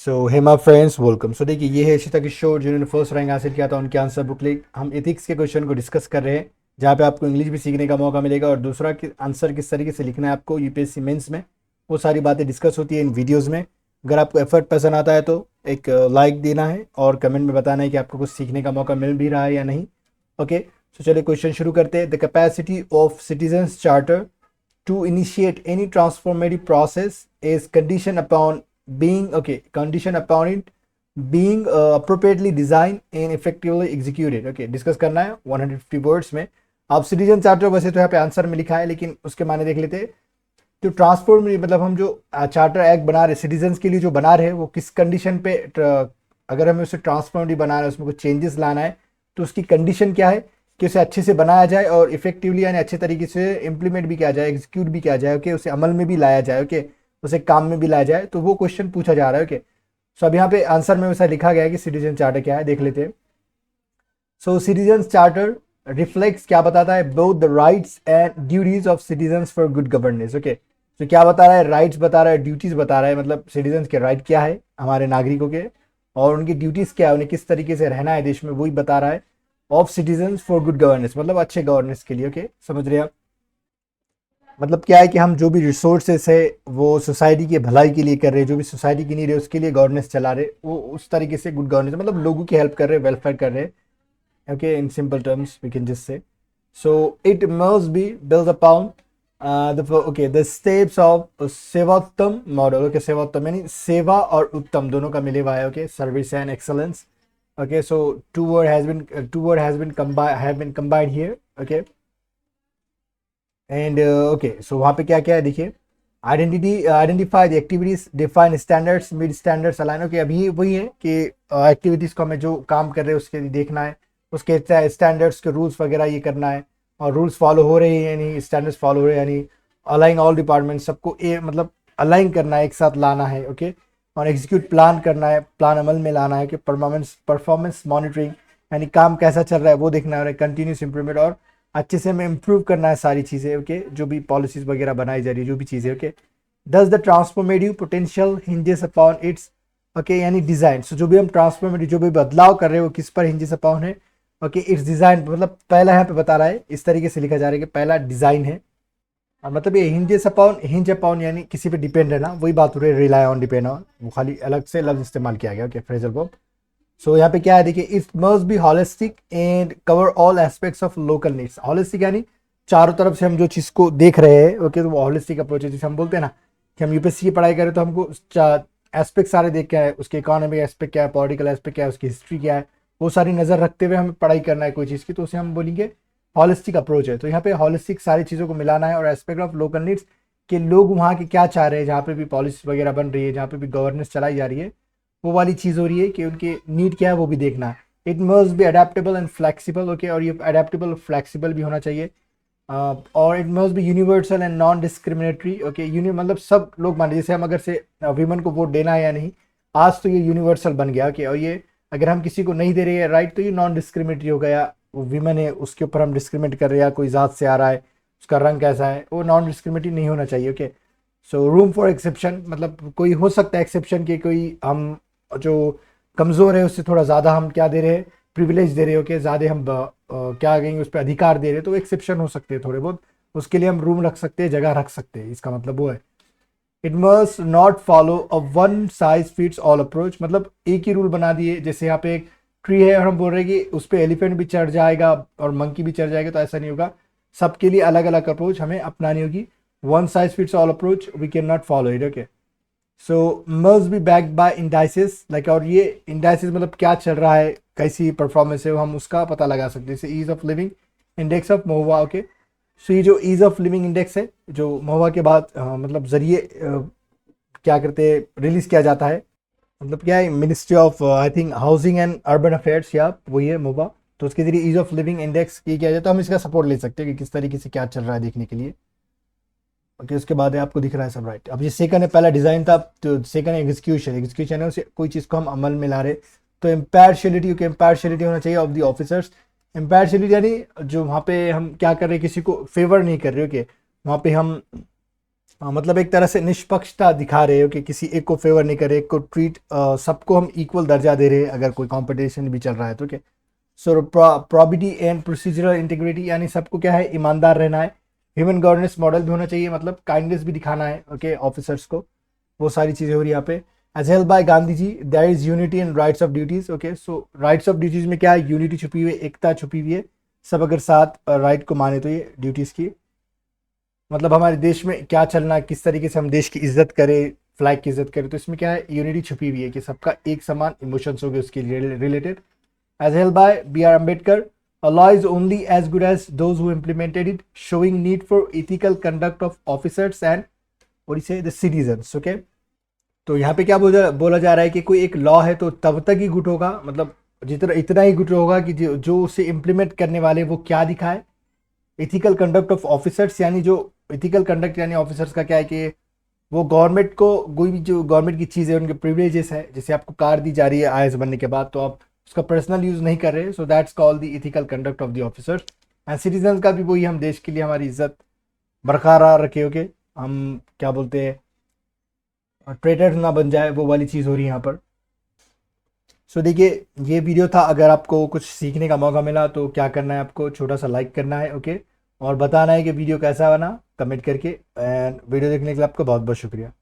So hey my friends welcome. So देखिए, ये है इशिता किशोर जिन्होंने फर्स्ट रैंक हासिल किया था, उनके आंसर बुक लिख हम एथिक्स के क्वेश्चन को डिस्कस कर रहे हैं, जहाँ पे आपको इंग्लिश भी सीखने का मौका मिलेगा और दूसरा कि आंसर किस तरीके से लिखना है आपको यूपीएससी मेंस में, वो सारी बातें डिस्कस होती है इन वीडियोज़ में। अगर आपको एफर्ट पसंद आता है तो एक लाइक देना है और कमेंट में बताना है कि आपको कुछ सीखने का मौका मिल भी रहा है या नहीं। ओके, सो चलिए क्वेश्चन शुरू करते हैं। The capacity of citizens charter to initiate any transformative process is condition upon it being appropriately designed and effectively executed। Okay, discuss करना है 150 वर्ड्स में। आप सिटीजन चार्टर, वैसे तो यहाँ पे आंसर में लिखा है लेकिन उसके माने देख लेते हैं। जो ट्रांसफॉर्म मतलब हम जो चार्टर एक्ट बना रहे सिटीजन्स के लिए जो बना रहे हैं, वो किस कंडीशन पे अगर हमें उसे ट्रांसफॉर्मेटिव बनाना है, उसमें कुछ चेंजेस लाना है, तो उसकी कंडीशन क्या है कि उसे अच्छे से बनाया जाए और इफेक्टिवली यानी अच्छे तरीके से इम्प्लीमेंट भी किया जाए, एग्जीक्यूट भी किया जाए। ओके, उसे अमल में भी लाया जाए। ओके, उसे काम में भी लाया जाए, तो वो क्वेश्चन पूछा जा रहा है। ओके, सो अब यहाँ पे आंसर में वैसा लिखा गया है कि सिटीजन चार्टर क्या है, देख लेते हैं। सो सिटीजन चार्टर रिफ्लेक्ट्स क्या बताता है, both the rights and duties of citizens for good governance. Okay, तो क्या बता रहा है, राइट्स बता रहा है, ड्यूटीज बता रहा है, मतलब सिटीजन्स के राइट क्या है हमारे नागरिकों के, और उनकी ड्यूटीज क्या है, उन्हें किस तरीके से रहना है देश में, वही बता रहा है। Of citizens for good governance मतलब अच्छे गवर्नेंस के लिए। ओके, समझ रहे हैं आप। मतलब क्या है कि हम जो भी रिसोर्सेस है वो सोसाइटी की भलाई के लिए कर रहे हैं, जो भी सोसाइटी की नीड है उसके लिए गवर्नेंस चला रहे, वो उस तरीके से गुड गवर्नेंस मतलब लोगों की हेल्प कर रहे हैं, वेलफेयर कर रहे हैं। Okay, in simple terms we can just say. So it must be built upon the steps of Sevottam model. Okay, Sevottam यानी सेवा और उत्तम दोनों का मिले हुआ है। Okay, service and excellence. Okay, so two word has been combined here। Okay, and okay, so वहाँ पे क्या क्या है देखिए, identify the activities, define standards, meet standards align. Okay, अभी वही है कि एक्टिविटीज़ को हमें जो काम कर रहे हैं उसके लिए देखना है, उसके स्टैंडर्ड्स के रूल्स वगैरह ये करना है, और रूल्स फॉलो हो रहे हैं यानी स्टैंडर्ड्स फॉलो हो रहे हैं, यानी अलाइन ऑल डिपार्टमेंट, सबको मतलब अलाइन करना है, एक साथ लाना है। ओके, और एग्जीक्यूट प्लान करना है, प्लान अमल में लाना है कि परफॉर्मेंस मॉनिटरिंग यानी काम कैसा चल रहा है वो देखना है, कंटिन्यूस इंप्रूवमेंट और अच्छे से हमें इम्प्रूव करना है सारी चीज़ें। ओके, जो भी पॉलिसीज वगैरह बनाई जा रही है, जो भी चीज़ें। ओके, दस the transformative potential hinges upon its. Okay, यानी डिज़ाइन। सो जो भी हम ट्रांसफॉर्मेटिव जो भी बदलाव कर रहे हैं वो किस पर हिंजेस अपॉन है। ओके, इट्स डिज़ाइन मतलब पहला यहाँ पे बता रहा है, इस तरीके से लिखा जा रहा है कि पहला डिज़ाइन है, और मतलब ये हिंज अपॉन यानी किसी पे डिपेंड है ना, वही बात हो रही है, रिलाई ऑन, डिपेंड ऑन, वो खाली अलग से लफ्ज इस्तेमाल किया गया। Okay, phrasal verb. सो यहाँ पे क्या है देखिए, it must be holistic and cover all aspects of local needs. Holistic यानी चारों तरफ से हम जो चीज़ को देख रहे हैं। ओके, तो वो हॉलिस्टिक अप्रोच है। जैसे हम बोलते हैं ना कि हम यूपीएससी की पढ़ाई करें तो हमको एस्पेक्ट सारे देख के आए, उसके इकोनॉमिक एस्पेक्ट क्या है, पॉलिटिकल एस्पेक्ट क्या है, उसकी हिस्ट्री क्या है, वो सारी नज़र रखते हुए हमें पढ़ाई करना है कोई चीज़ की, तो उसे हम बोलेंगे हॉलिस्टिक अप्रोच है। तो यहाँ पे हॉलिस्टिक सारी चीज़ों को मिलाना है, और एस्पेक्ट ऑफ लोकल नीड्स कि लोग वहाँ के क्या चाह रहे हैं, जहाँ पे भी पॉलिसी वगैरह बन रही है, जहाँ पे भी गवर्नेंस चलाई जा रही है, वो वाली चीज़ हो रही है कि उनके नीड क्या है वो भी देखना है। It must be adaptable and flexible. Okay, और ये अडेप्टेबल फ्लेक्सिबल भी होना चाहिए। और it must be universal and non discriminatory. Okay, मतलब सब लोग मान जैसे हम अगर से वीमन को वोट देना है या नहीं, आज तो ये यूनिवर्सल बन गया। ओके, और ये अगर हम किसी को नहीं दे रहे हैं राइट, तो ये नॉन डिस्क्रिमिनेटरी हो गया। वो वीमन है उसके ऊपर हम डिस्क्रिमिनेट कर रहे हैं, या कोई ज़ात से आ रहा है, उसका रंग कैसा है, वो नॉन डिस्क्रिमिनेटरी नहीं होना चाहिए। Okay, so room for exception मतलब कोई हो सकता है एक्सेप्शन के, कोई हम जो कमज़ोर है उससे थोड़ा ज़्यादा हम क्या दे रहे हैं, प्रिविलेज दे रहे हो कि ज़्यादा हम क्या कहेंगे उस पर अधिकार दे रहे हैं, तो एक्सेप्शन हो सकते हैं थोड़े बहुत, उसके लिए हम रूम रख सकते हैं, जगह रख सकते हैं, इसका मतलब वो है। It must not follow a one size fits all approach, मतलब एक ही रूल बना दिए, जैसे यहाँ पे एक ट्री है और हम बोल रहे हैं कि उस पर एलिफेंट भी चढ़ जाएगा और मंकी भी चढ़ जाएगा, तो ऐसा नहीं होगा। सबके लिए अलग अलग अप्रोच हमें अपनानी होगी। One size fits all approach we can not follow it. Okay, so must be backed by indices like, और ये इंडाइसिस मतलब क्या चल रहा है, कैसी परफॉर्मेंस है, हम उसका पता लगा सकते हैं। जैसे ease of living index of Mahua. Okay, so ये जो ईज ऑफ लिविंग इंडेक्स है, जो महुआ के बाद मतलब जरिए क्या करते रिलीज किया जाता है, मतलब क्या है, ministry of I think housing and urban affairs, या वही है महुआ, तो उसके जरिए ईज ऑफ लिविंग इंडेक्स की किया जाए, तो हम इसका सपोर्ट ले सकते हैं कि किस तरीके से क्या चल रहा है देखने के लिए। ओके, उसके बाद है आपको दिख रहा है सब राइट। अब ये सेकंड है, पहला डिजाइन था, तो सेकंड है एग्जीक्यूशन। एग्जीक्यूशन है उसे कोई चीज़ को हम अमल में ला रहे, तो इम्पार्शियलिटी, ओके, इम्पार्शियलिटी होना चाहिए ऑफ द ऑफिसर्स। इम्पार्शियलिटी यानी जो वहाँ पे हम क्या कर रहे हैं, किसी को फेवर नहीं कर रहे। ओके, वहाँ पे हम मतलब एक तरह से निष्पक्षता दिखा रहे हो कि किसी एक को फेवर नहीं करे, एक को ट्रीट, सबको हम इक्वल दर्जा दे रहे हैं अगर कोई कंपटीशन भी चल रहा है तो। क्या सो प्रॉबिटी एंड प्रोसीजरल इंटीग्रिटी, यानी सबको क्या है, ईमानदार रहना है। ह्यूमन गवर्नेंस मॉडल भी होना चाहिए, मतलब काइंडनेस भी दिखाना है ओके ऑफिसर्स को। वो सारी चीज़ें हो रही है यहाँ पे। As held by Gandhi ji there is unity and rights of duties. Okay so rights of duties में क्या है, यूनिटी छुपी हुई है, एकता छुपी हुई है। सब अगर साथ राइट को माने तो ये ड्यूटीज़ की, मतलब हमारे देश में क्या चलना है, किस तरीके से हम देश की इज्जत करें, फ्लैग की इज्जत करें, तो इसमें क्या है, यूनिटी छुपी हुई है कि सबका एक समान इमोशंस हो गए उसके related. As held by B R Ambedkar, a law is only as good as those who implemented it, showing need for ethical conduct of officers and what do you say the citizens. Okay, तो यहाँ पे क्या बोला जा रहा है कि कोई एक लॉ है तो तब तक ही गुड होगा, मतलब जितना इतना ही गुड होगा कि जो उसे इम्प्लीमेंट करने वाले वो क्या दिखाए। इथिकल कंडक्ट ऑफ ऑफिसर्स, यानी जो इथिकल कंडक्ट यानी ऑफिसर्स का क्या है कि वो गवर्नमेंट को कोई भी जो गवर्नमेंट की चीज़ है, उनके प्रिविलेजेस है, जैसे आपको कार दी जा रही है आईएएस बनने के बाद, तो आप उसका पर्सनल यूज़ नहीं कर रहे, so that's called the ethical conduct of the officers. And citizen का भी वही, हम देश के लिए हमारी इज्जत बरकरार रखे, ओके, हम क्या बोलते हैं ट्रेटर्स ना बन जाए, वो वाली चीज़ हो रही है यहाँ पर। सो देखिए ये वीडियो था, अगर आपको कुछ सीखने का मौका मिला तो क्या करना है, आपको छोटा सा लाइक करना है ओके, और बताना है कि वीडियो कैसा बना कमेंट करके। एंड वीडियो देखने के लिए आपका बहुत बहुत शुक्रिया।